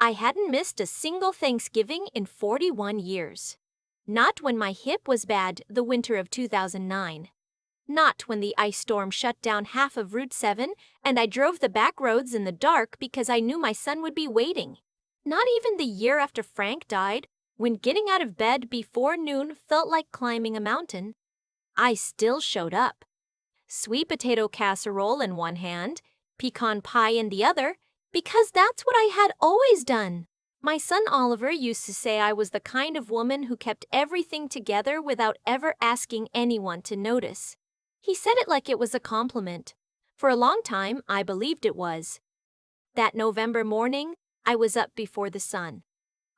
I hadn't missed a single Thanksgiving in 41 years. Not when my hip was bad the winter of 2009. Not when the ice storm shut down half of Route 7 and I drove the back roads in the dark because I knew my son would be waiting. Not even the year after Frank died, when getting out of bed before noon felt like climbing a mountain. I still showed up. Sweet potato casserole in one hand, pecan pie in the other, because that's what I had always done. My son Oliver used to say I was the kind of woman who kept everything together without ever asking anyone to notice. He said it like it was a compliment. For a long time, I believed it was. That November morning, I was up before the sun.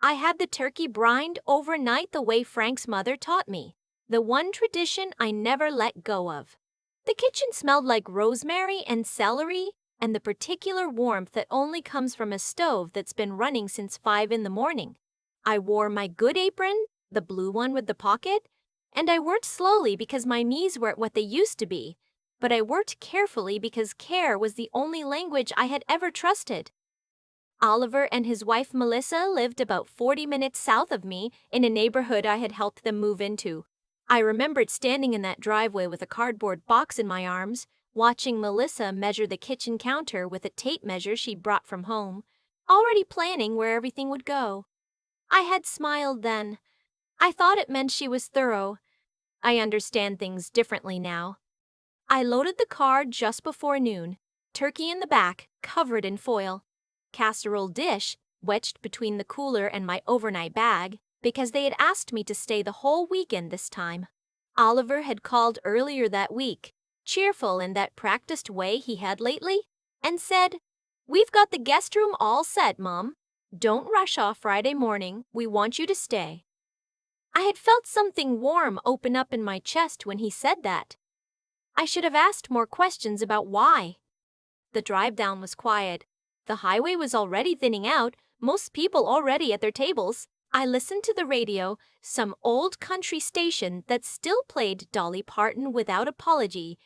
I had the turkey brined overnight the way Frank's mother taught me, the one tradition I never let go of. The kitchen smelled like rosemary and celery and the particular warmth that only comes from a stove that's been running since 5 in the morning. I wore my good apron, the blue one with the pocket, and I worked slowly because my knees weren't what they used to be, but I worked carefully because care was the only language I had ever trusted. Oliver and his wife Melissa lived about 40 minutes south of me in a neighborhood I had helped them move into. I remembered standing in that driveway with a cardboard box in my arms, watching Melissa measure the kitchen counter with a tape measure she'd brought from home, already planning where everything would go. I had smiled then. I thought it meant she was thorough. I understand things differently now. I loaded the car just before noon, turkey in the back, covered in foil, casserole dish wedged between the cooler and my overnight bag, because they had asked me to stay the whole weekend this time. Oliver had called earlier that week, cheerful in that practiced way he had lately, and said, "We've got the guest room all set, Mom. Don't rush off Friday morning. We want you to stay." I had felt something warm open up in my chest when he said that. I should have asked more questions about why. The drive down was quiet. The highway was already thinning out, most people already at their tables. I listened to the radio, some old country station that still played Dolly Parton without apology,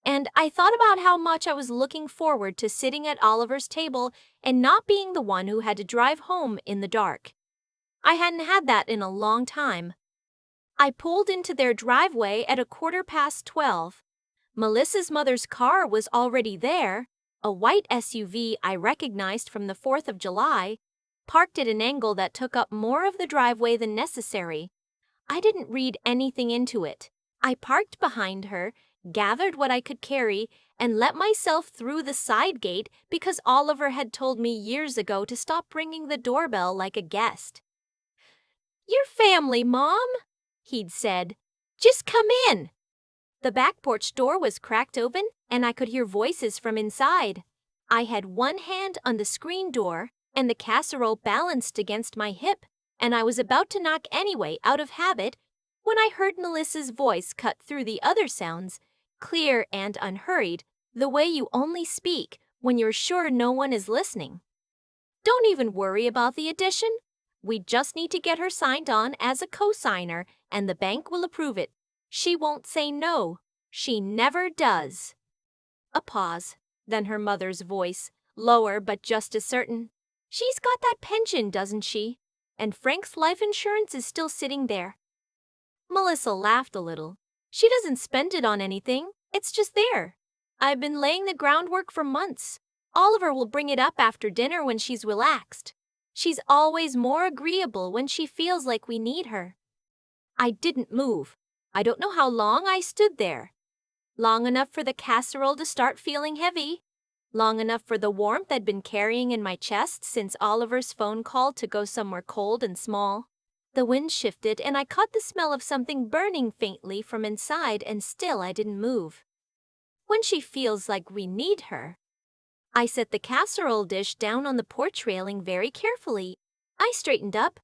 and I thought about how much I was looking forward to sitting at Oliver's table and not being the one who had to drive home in the dark. I hadn't had that in a long time. I pulled into their driveway at 12:15. Melissa's mother's car was already there, a white SUV I recognized from the 4th of July, parked at an angle that took up more of the driveway than necessary. I didn't read anything into it. I parked behind her, gathered what I could carry, and let myself through the side gate because Oliver had told me years ago to stop ringing the doorbell like a guest. "Your family, Mom," he'd said. "Just come in." The back porch door was cracked open, and I could hear voices from inside. I had one hand on the screen door, and the casserole balanced against my hip, and I was about to knock anyway out of habit when I heard Melissa's voice cut through the other sounds, clear and unhurried, the way you only speak when you're sure no one is listening. "Don't even worry about the addition. We just need to get her signed on as a co-signer, and the bank will approve it. She won't say no. She never does." A pause, then her mother's voice, lower but just as certain. "She's got that pension, doesn't she? And Frank's life insurance is still sitting there." Melissa laughed a little. "She doesn't spend it on anything. It's just there. I've been laying the groundwork for months. Oliver will bring it up after dinner when she's relaxed. She's always more agreeable when she feels like we need her." I didn't move. I don't know how long I stood there. Long enough for the casserole to start feeling heavy. Long enough for the warmth I'd been carrying in my chest since Oliver's phone call to go somewhere cold and small. The wind shifted and I caught the smell of something burning faintly from inside, and still I didn't move. When she feels like we need her. I set the casserole dish down on the porch railing very carefully. I straightened up.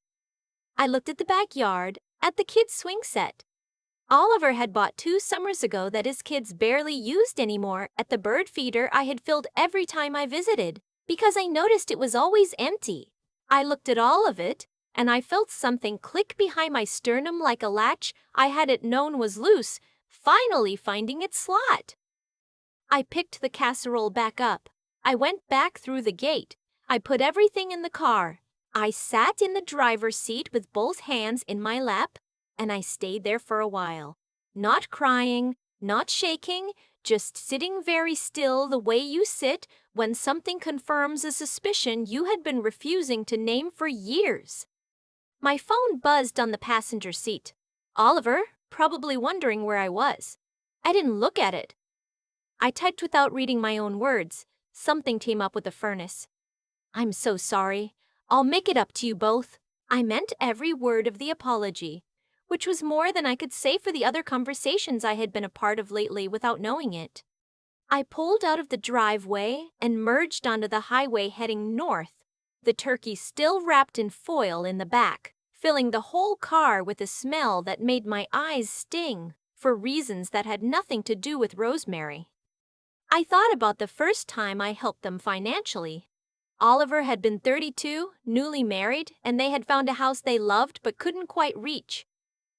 I looked at the backyard, at the kids' swing set. Oliver had bought 2 summers ago that his kids barely used anymore at the bird feeder I had filled every time I visited, because I noticed it was always empty. I looked at all of it, and I felt something click behind my sternum like a latch I hadn't known was loose, finally finding its slot. I picked the casserole back up. I went back through the gate. I put everything in the car. I sat in the driver's seat with both hands in my lap, and I stayed there for a while. Not crying, not shaking, just sitting very still the way you sit when something confirms a suspicion you had been refusing to name for years. My phone buzzed on the passenger seat. Oliver, probably wondering where I was. I didn't look at it. I typed without reading my own words. Something came up with the furnace. I'm so sorry. I'll make it up to you both. I meant every word of the apology, which was more than I could say for the other conversations I had been a part of lately without knowing it. I pulled out of the driveway and merged onto the highway heading north, the turkey still wrapped in foil in the back, filling the whole car with a smell that made my eyes sting for reasons that had nothing to do with Rosemary. I thought about the first time I helped them financially. Oliver had been 32, newly married, and they had found a house they loved but couldn't quite reach.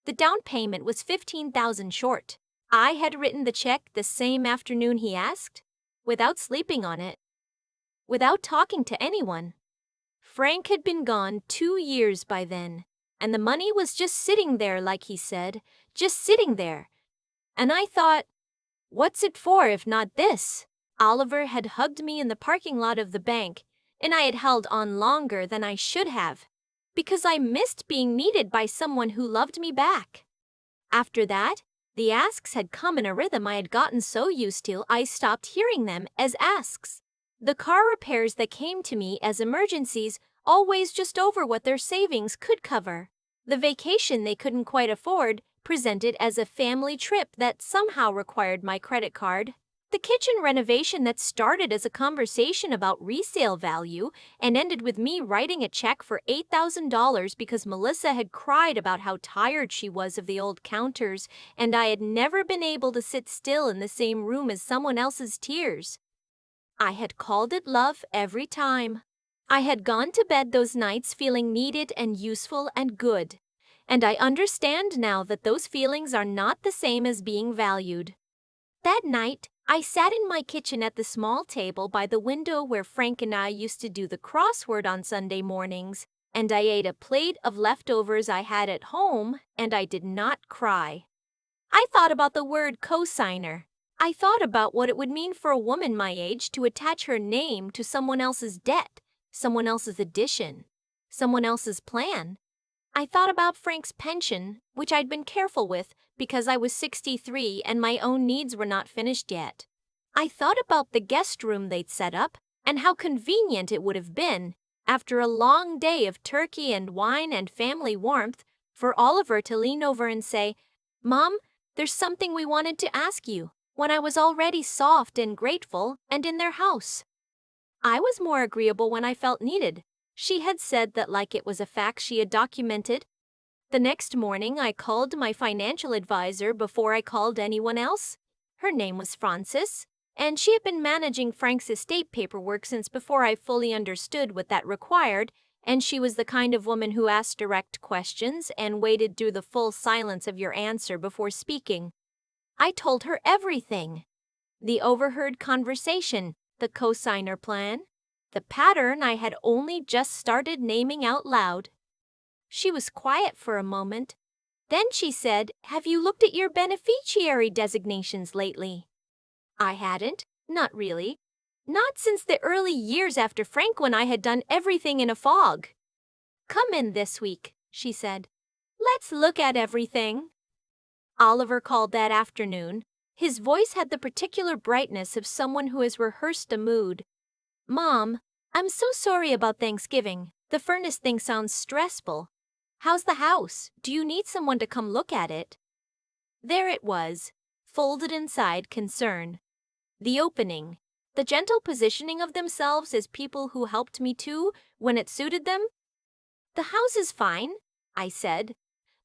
The down payment was $15,000 short. I had written the check the same afternoon he asked, without sleeping on it, without talking to anyone. Frank had been gone 2 years by then, and the money was just sitting there like he said, just sitting there. And I thought, what's it for if not this? Oliver had hugged me in the parking lot of the bank, and I had held on longer than I should have, because I missed being needed by someone who loved me back. After that, the asks had come in a rhythm I had gotten so used to I stopped hearing them as asks. The car repairs that came to me as emergencies always just over what their savings could cover. The vacation they couldn't quite afford presented as a family trip that somehow required my credit card. The kitchen renovation that started as a conversation about resale value and ended with me writing a check for $8,000 because Melissa had cried about how tired she was of the old counters and I had never been able to sit still in the same room as someone else's tears. I had called it love every time. I had gone to bed those nights feeling needed and useful and good. And I understand now that those feelings are not the same as being valued. That night, I sat in my kitchen at the small table by the window where Frank and I used to do the crossword on Sunday mornings, and I ate a plate of leftovers I had at home, and I did not cry. I thought about the word cosigner. I thought about what it would mean for a woman my age to attach her name to someone else's debt, someone else's addition, someone else's plan. I thought about Frank's pension, which I'd been careful with because I was 63 and my own needs were not finished yet. I thought about the guest room they'd set up and how convenient it would have been, after a long day of turkey and wine and family warmth, for Oliver to lean over and say, "Mom, there's something we wanted to ask you," when I was already soft and grateful and in their house. I was more agreeable when I felt needed. She had said that like it was a fact she had documented. The next morning, I called my financial advisor before I called anyone else. Her name was Frances, and she had been managing Frank's estate paperwork since before I fully understood what that required, and she was the kind of woman who asked direct questions and waited through the full silence of your answer before speaking. I told her everything. The overheard conversation, the cosigner plan, the pattern I had only just started naming out loud. She was quiet for a moment. Then she said, "Have you looked at your beneficiary designations lately?" I hadn't, not really. Not since the early years after Frank when I had done everything in a fog. "Come in this week," she said. "Let's look at everything." Oliver called that afternoon. His voice had the particular brightness of someone who has rehearsed a mood. "Mom, I'm so sorry about Thanksgiving. The furnace thing sounds stressful. How's the house? Do you need someone to come look at it?" There it was, folded inside concern. The opening, the gentle positioning of themselves as people who helped me too when it suited them. "The house is fine," I said.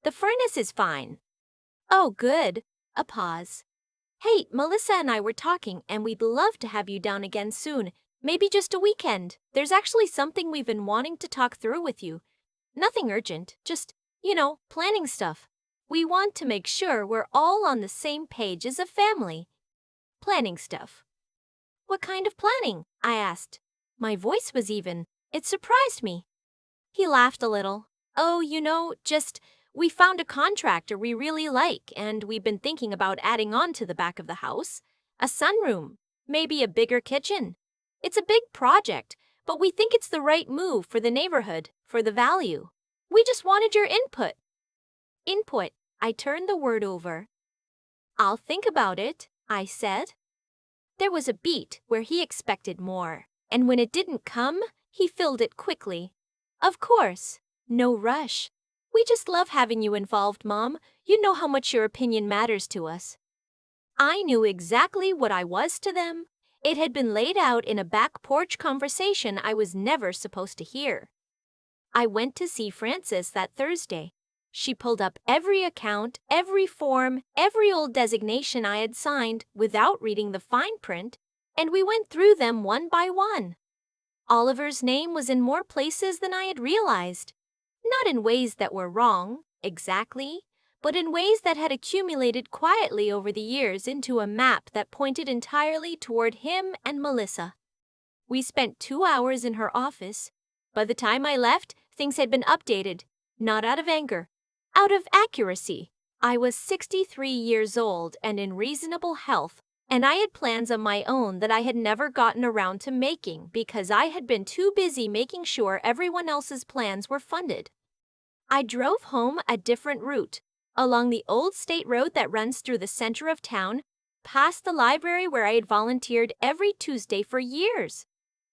"The furnace is fine." "Oh, good." A pause. "Hey, Melissa and I were talking, and we'd love to have you down again soon. Maybe just a weekend. There's actually something we've been wanting to talk through with you. Nothing urgent, just, planning stuff. We want to make sure we're all on the same page as a family." Planning stuff. "What kind of planning?" I asked. My voice was even. It surprised me. He laughed a little. Oh, we found a contractor we really like, and we've been thinking about adding on to the back of the house. A sunroom, maybe a bigger kitchen. It's a big project, but we think it's the right move for the neighborhood, for the value. We just wanted your input. Input. I turned the word over. I'll think about it, I said. There was a beat where he expected more, and when it didn't come, he filled it quickly. Of course, no rush. We just love having you involved, Mom. You know how much your opinion matters to us. I knew exactly what I was to them. It had been laid out in a back porch conversation I was never supposed to hear. I went to see Frances that Thursday. She pulled up every account, every form, every old designation I had signed without reading the fine print, and we went through them one by one. Oliver's name was in more places than I had realized. Not in ways that were wrong, exactly, but in ways that had accumulated quietly over the years into a map that pointed entirely toward him and Melissa. We spent 2 hours in her office. By the time I left, things had been updated, not out of anger, out of accuracy. I was 63 years old and in reasonable health, and I had plans of my own that I had never gotten around to making because I had been too busy making sure everyone else's plans were funded. I drove home a different route, along the old state road that runs through the center of town, past the library where I had volunteered every Tuesday for years.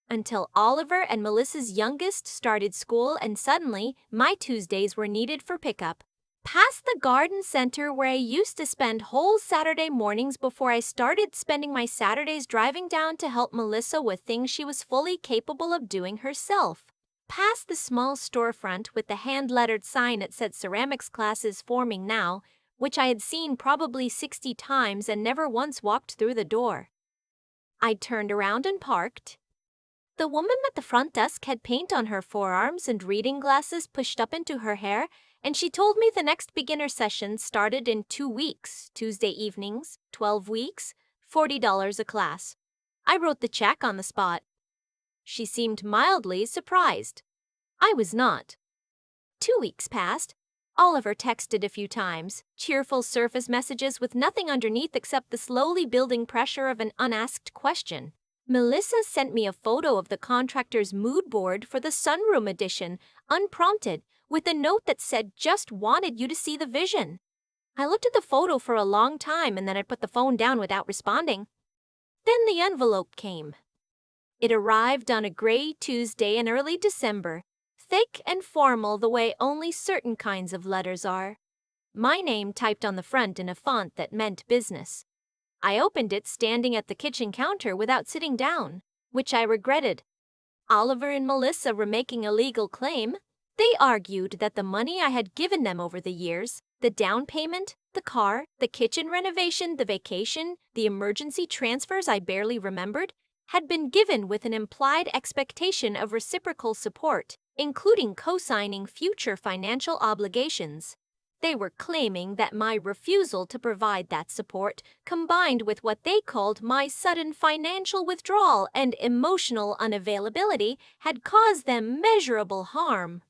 Until Oliver and Melissa's youngest started school and suddenly my Tuesdays were needed for pickup. Past the garden center where I used to spend whole Saturday mornings before I started spending my Saturdays driving down to help Melissa with things she was fully capable of doing herself. Past the small storefront with the hand-lettered sign that said ceramics classes forming now, which I had seen probably 60 times and never once walked through the door. I turned around and parked. The woman at the front desk had paint on her forearms and reading glasses pushed up into her hair, and she told me the next beginner session started in 2 weeks, Tuesday evenings, 12 weeks, $40 a class. I wrote the check on the spot. She seemed mildly surprised. I was not. 2 weeks passed. Oliver texted a few times, cheerful surface messages with nothing underneath except the slowly building pressure of an unasked question. Melissa sent me a photo of the contractor's mood board for the sunroom edition, unprompted, with a note that said, "Just wanted you to see the vision." I looked at the photo for a long time and then I put the phone down without responding. Then the envelope came. It arrived on a gray Tuesday in early December, thick and formal the way only certain kinds of letters are. My name typed on the front in a font that meant business. I opened it standing at the kitchen counter without sitting down, which I regretted. Oliver and Melissa were making a legal claim. They argued that the money I had given them over the years, the down payment, the car, the kitchen renovation, the vacation, the emergency transfers I barely remembered, had been given with an implied expectation of reciprocal support, including co-signing future financial obligations. They were claiming that my refusal to provide that support, combined with what they called my sudden financial withdrawal and emotional unavailability, had caused them measurable harm.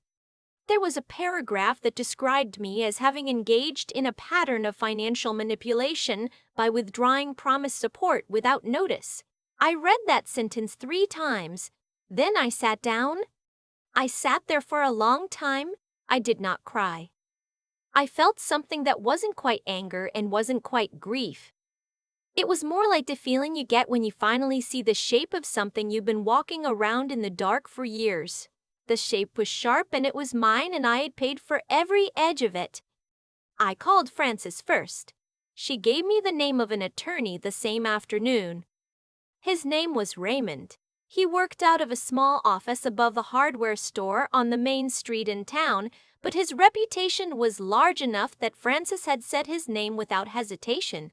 There was a paragraph that described me as having engaged in a pattern of financial manipulation by withdrawing promised support without notice. I read that sentence 3 times. Then I sat down. I sat there for a long time. I did not cry. I felt something that wasn't quite anger and wasn't quite grief. It was more like the feeling you get when you finally see the shape of something you've been walking around in the dark for years. The shape was sharp and it was mine and I had paid for every edge of it. I called Frances first. She gave me the name of an attorney the same afternoon. His name was Raymond. He worked out of a small office above the hardware store on the main street in town, but his reputation was large enough that Frances had said his name without hesitation.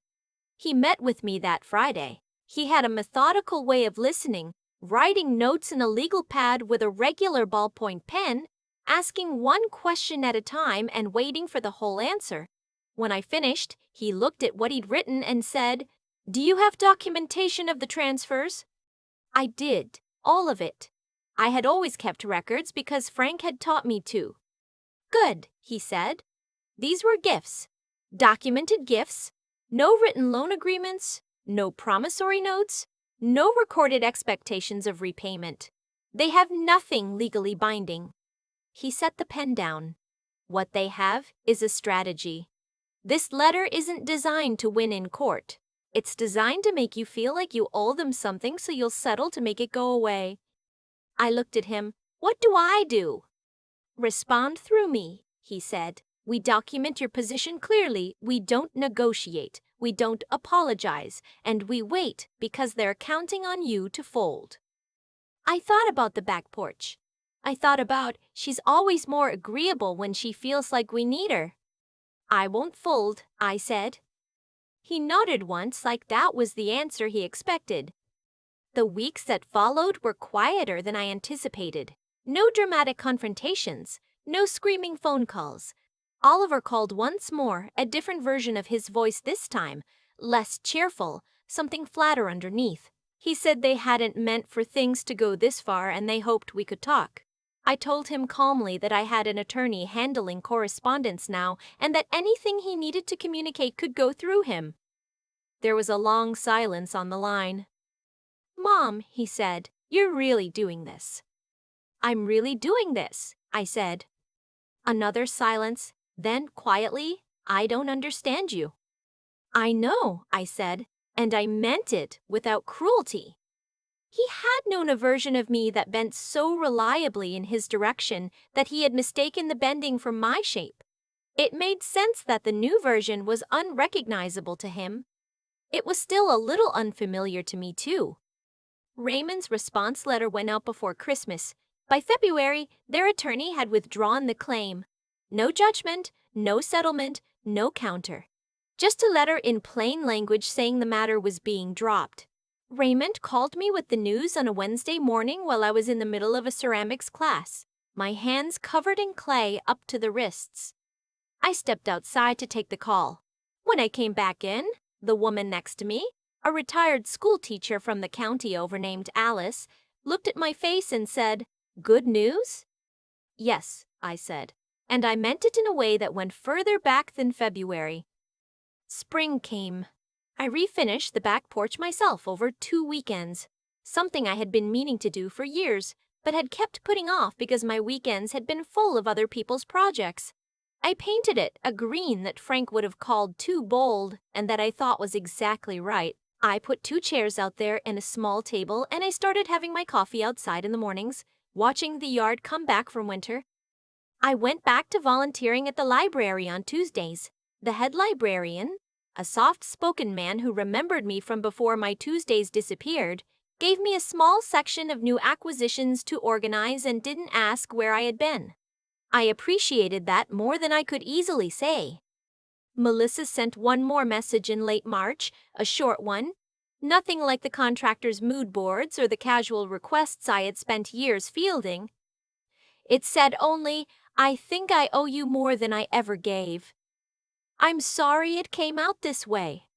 He met with me that Friday. He had a methodical way of listening, writing notes in a legal pad with a regular ballpoint pen, asking one question at a time and waiting for the whole answer. When I finished, he looked at what he'd written and said, "Do you have documentation of the transfers?" I did, all of it. I had always kept records because Frank had taught me to. Good, he said. These were gifts. Documented gifts. No written loan agreements. No promissory notes. No recorded expectations of repayment. They have nothing legally binding. He set the pen down. What they have is a strategy. This letter isn't designed to win in court. It's designed to make you feel like you owe them something so you'll settle to make it go away. I looked at him. What do I do? Respond through me, he said. We document your position clearly, we don't negotiate, we don't apologize, and we wait because they're counting on you to fold. I thought about the back porch. I thought about she's always more agreeable when she feels like we need her. I won't fold, I said. He nodded once like that was the answer he expected. The weeks that followed were quieter than I anticipated. No dramatic confrontations, no screaming phone calls. Oliver called once more, a different version of his voice this time, less cheerful, something flatter underneath. He said they hadn't meant for things to go this far and they hoped we could talk. I told him calmly that I had an attorney handling correspondence now and that anything he needed to communicate could go through him. There was a long silence on the line. Mom, he said, you're really doing this. I'm really doing this, I said. Another silence, then quietly, I don't understand you. I know, I said, and I meant it without cruelty. He had known a version of me that bent so reliably in his direction that he had mistaken the bending for my shape. It made sense that the new version was unrecognizable to him. It was still a little unfamiliar to me, too. Raymond's response letter went out before Christmas. By February, their attorney had withdrawn the claim. No judgment, no settlement, no counter. Just a letter in plain language saying the matter was being dropped. Raymond called me with the news on a Wednesday morning while I was in the middle of a ceramics class, my hands covered in clay up to the wrists. I stepped outside to take the call. When I came back in, the woman next to me, a retired school teacher from the county over named Alice, looked at my face and said, "Good news?" "Yes," I said, and I meant it in a way that went further back than February. Spring came. I refinished the back porch myself over 2 weekends, something I had been meaning to do for years, but had kept putting off because my weekends had been full of other people's projects. I painted it a green that Frank would have called too bold and that I thought was exactly right. I put 2 chairs out there and a small table, and I started having my coffee outside in the mornings, watching the yard come back from winter. I went back to volunteering at the library on Tuesdays. The head librarian, a soft-spoken man who remembered me from before my Tuesdays disappeared, gave me a small section of new acquisitions to organize and didn't ask where I had been. I appreciated that more than I could easily say. Melissa sent one more message in late March, a short one. Nothing like the contractor's mood boards or the casual requests I had spent years fielding. It said only, "I think I owe you more than I ever gave. I'm sorry it came out this way."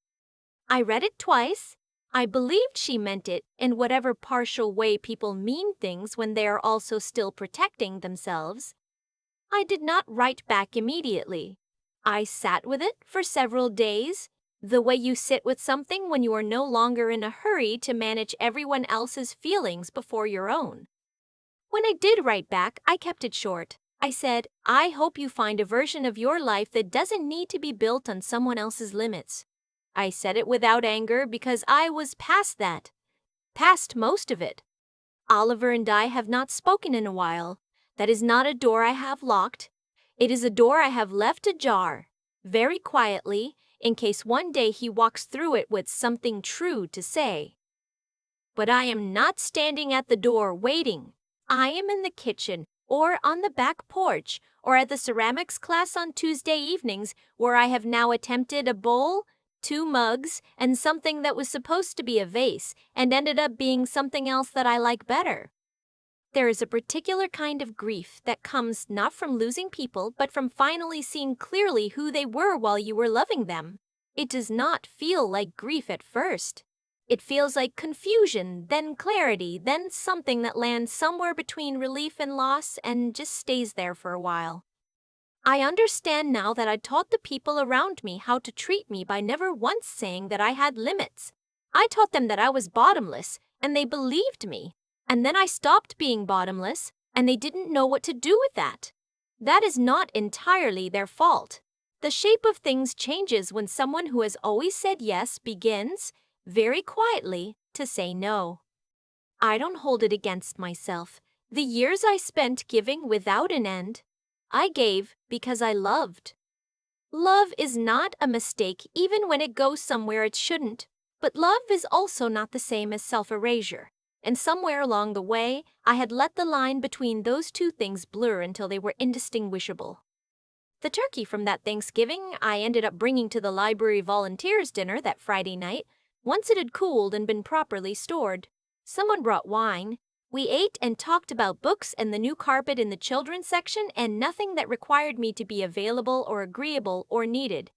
I read it twice. I believed she meant it in whatever partial way people mean things when they are also still protecting themselves. I did not write back immediately. I sat with it for several days, the way you sit with something when you are no longer in a hurry to manage everyone else's feelings before your own. When I did write back, I kept it short. I said, "I hope you find a version of your life that doesn't need to be built on someone else's limits." I said it without anger because I was past that. Past most of it. Oliver and I have not spoken in a while. That is not a door I have locked. It is a door I have left ajar, very quietly, in case one day he walks through it with something true to say. But I am not standing at the door waiting. I am in the kitchen, or on the back porch, or at the ceramics class on Tuesday evenings, where I have now attempted a bowl, 2 mugs, and something that was supposed to be a vase, and ended up being something else that I like better. There is a particular kind of grief that comes not from losing people, but from finally seeing clearly who they were while you were loving them. It does not feel like grief at first. It feels like confusion, then clarity, then something that lands somewhere between relief and loss and just stays there for a while. I understand now that I taught the people around me how to treat me by never once saying that I had limits. I taught them that I was bottomless, and they believed me. And then I stopped being bottomless, and they didn't know what to do with that. That is not entirely their fault. The shape of things changes when someone who has always said yes begins, very quietly, to say no. I don't hold it against myself. The years I spent giving without an end, I gave because I loved. Love is not a mistake even when it goes somewhere it shouldn't, but love is also not the same as self-erasure. And somewhere along the way, I had let the line between those two things blur until they were indistinguishable. The turkey from that Thanksgiving I ended up bringing to the library volunteers dinner that Friday night, once it had cooled and been properly stored. Someone brought wine. We ate and talked about books and the new carpet in the children's section and nothing that required me to be available or agreeable or needed.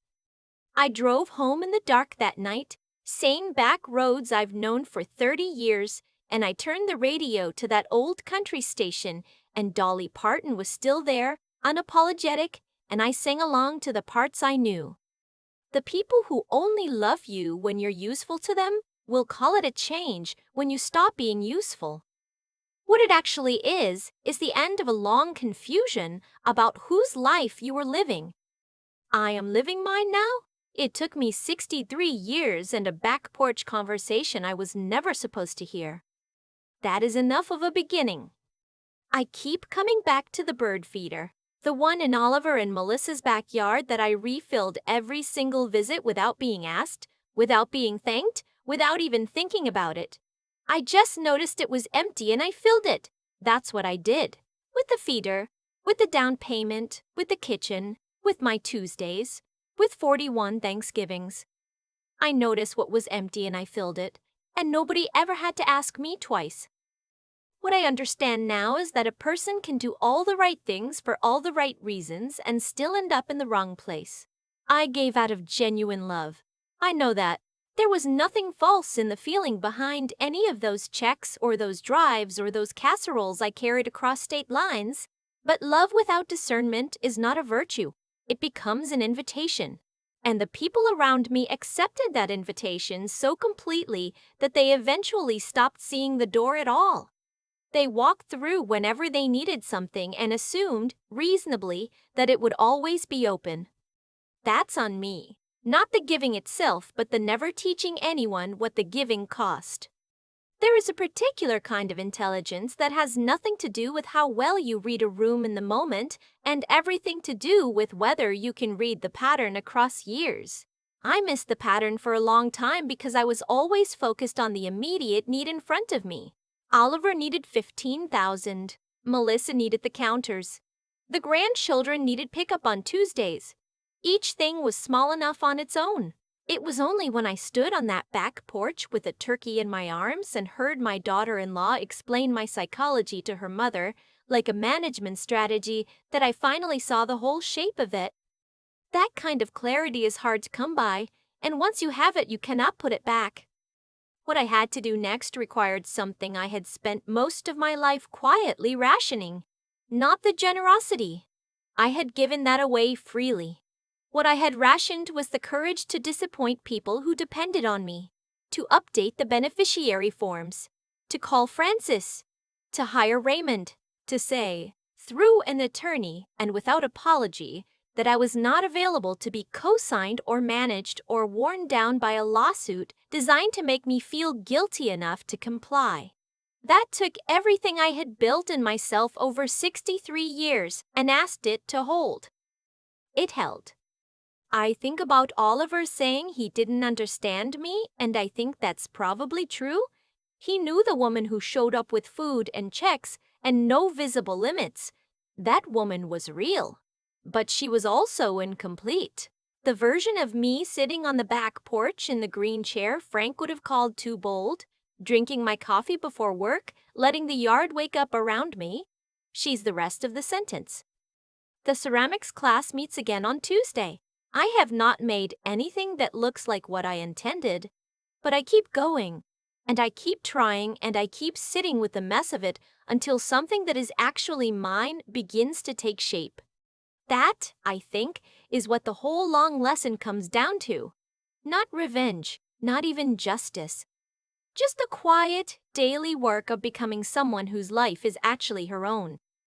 I drove home in the dark that night, same back roads I've known for 30 years, and I turned the radio to that old country station, and Dolly Parton was still there, unapologetic, and I sang along to the parts I knew. The people who only love you when you're useful to them will call it a change when you stop being useful. What it actually is the end of a long confusion about whose life you were living. I am living mine now? It took me 63 years and a back porch conversation I was never supposed to hear. That is enough of a beginning. I keep coming back to the bird feeder, the one in Oliver and Melissa's backyard that I refilled every single visit without being asked, without being thanked, without even thinking about it. I just noticed it was empty and I filled it. That's what I did. With the feeder, with the down payment, with the kitchen, with my Tuesdays, with 41 Thanksgivings. I noticed what was empty and I filled it, and nobody ever had to ask me twice. What I understand now is that a person can do all the right things for all the right reasons and still end up in the wrong place. I gave out of genuine love. I know that. There was nothing false in the feeling behind any of those checks or those drives or those casseroles I carried across state lines. But love without discernment is not a virtue. It becomes an invitation. And the people around me accepted that invitation so completely that they eventually stopped seeing the door at all. They walked through whenever they needed something and assumed, reasonably, that it would always be open. That's on me. Not the giving itself, but the never teaching anyone what the giving cost. There is a particular kind of intelligence that has nothing to do with how well you read a room in the moment and everything to do with whether you can read the pattern across years. I missed the pattern for a long time because I was always focused on the immediate need in front of me. Oliver needed 15,000. Melissa needed the counters. The grandchildren needed pickup on Tuesdays. Each thing was small enough on its own. It was only when I stood on that back porch with a turkey in my arms and heard my daughter-in-law explain my psychology to her mother, like a management strategy, that I finally saw the whole shape of it. That kind of clarity is hard to come by, and once you have it, you cannot put it back. What I had to do next required something I had spent most of my life quietly rationing, not the generosity. I had given that away freely. What I had rationed was the courage to disappoint people who depended on me, to update the beneficiary forms, to call Francis, to hire Raymond, to say, through an attorney and without apology, that I was not available to be co-signed or managed or worn down by a lawsuit designed to make me feel guilty enough to comply. That took everything I had built in myself over 63 years and asked it to hold. It held. I think about Oliver saying he didn't understand me, and I think that's probably true. He knew the woman who showed up with food and checks and no visible limits. That woman was real. But she was also incomplete. The version of me sitting on the back porch in the green chair Frank would have called too bold, drinking my coffee before work, letting the yard wake up around me. She's the rest of the sentence. The ceramics class meets again on Tuesday. I have not made anything that looks like what I intended. But I keep going. And I keep trying and I keep sitting with the mess of it until something that is actually mine begins to take shape. That, I think, is what the whole long lesson comes down to. Not revenge, not even justice. Just the quiet, daily work of becoming someone whose life is actually her own.